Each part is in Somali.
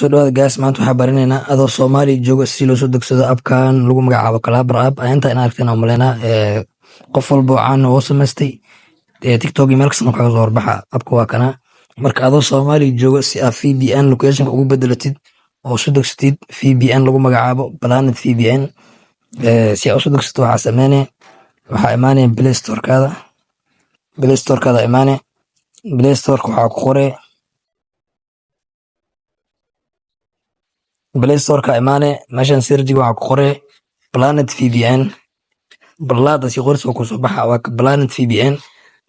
soo dhawaada gaas maanta waxaa baranaynaa adoo Soomaali jooga si loo soo degsado abkan lagu magacaabo Calabar app inta in aragteen oo maleena qof walba caan oo samaystay TikTok email kasoo kaga soo horbaxa abka waa kana marka adoo Soomaali jooga si aad VPN location ugu bedelatid oo soo degsatid VPN lagu magacaabo Planet VPN si aad soo degsato waxaa imaanaya Play Store kaada imaanaya Play Store waxaa ku qoray Play Store ka imaane meeshan sirjiga waxaa ku qoray Planet VPN balada si qorso ku soo baxa waa Planet VPN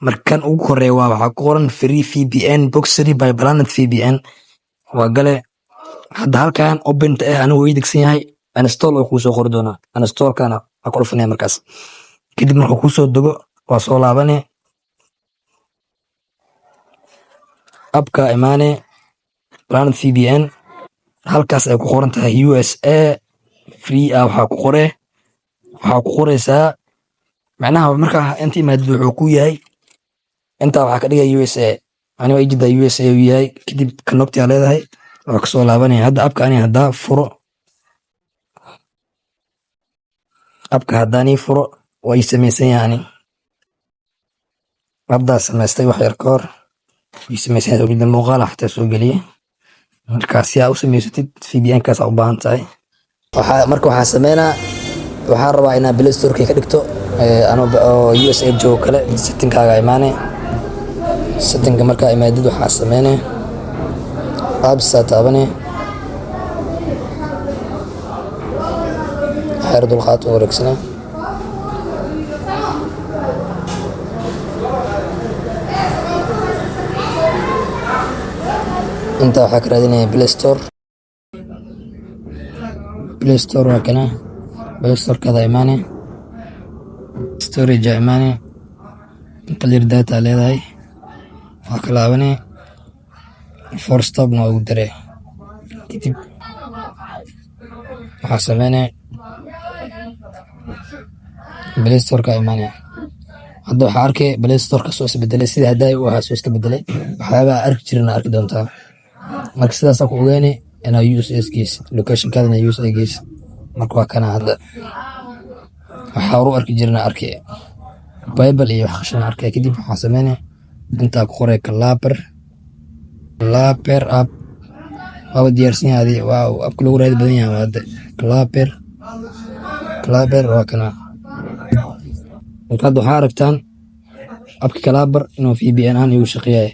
markan ugu horeeyo waxaa ku qoran free VPN boxery by Planet VPN waa gale hadda halkan open anigu way digsan yahay install oo ku soo qori doona install kana ku dhufanay markaas kadib markuu ku soo dago waa soo laabanay abka imaane Planet VPN halkaas ay ku qoran tahay USA free waxaa ku qoraysaa macnaha marka inta imaad wuxuu ku yahay inta waxaa ka dhigay USA ani way jida USA uu yahay kadib connect yaa leedahay waa ka soo laabanaya hadda abka ani hadda furo abka hadani furo way sameeysan yaani abda samaystay wax yar koor way sameeysan oo jida muuqaal xataa soo galiye markaas yaa u sameysatid VPN kaas u baahan tahay waxaa sameynaa waxaan rabaa inaan Play Store ka dhigto oo USA joog kale setting kaaga imaane setting marka imaadid waxaa sameynaa apps taabane xeer dulqaad oo wareegsana inta waxaa ka raadinaya Play Store waa kana Play Store kada imaane storage imaane clear data leedahay waa ka laabane force stop na ugu dare kadib waxaa sameynaya Play Store ka imaane hadda waxaa arkay Play Store ka soo isbedelay sida haday waxa soo iska bedelay waxyaaba arki jirna arki doontaa marka sidaas ku ogaanay inaa USA gees location kaadna USA gees marka waa kana hadda waxa uu arki jirna arkay Bible iyo wax qashan arkay kadib waxa sameynay inta ku qoray Calabar app waa diyaarsan yahay waaw abka lagu raadi badan yahay hadda Calabar waa kana marka waxaa aragtaan abka Calabar inuu VPN aan igu shaqeeyay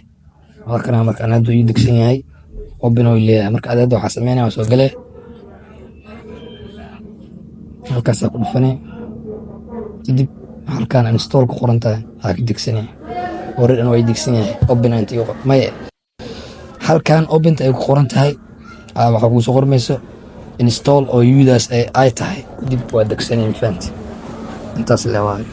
waa kana marka aan hadda ii digsan yahay open oo leeyahay marka aad waxa sameynaa soo galay halkaas ku dhufanay kadib halkaan install ku qoran tahay ha ka digsanay hore way digsan yahay open anti may halkaan open ay ku qoran tahay waxa ku soo qormayso install oo udas ay tahay dib waa digsanay fahmt intaas leeyahay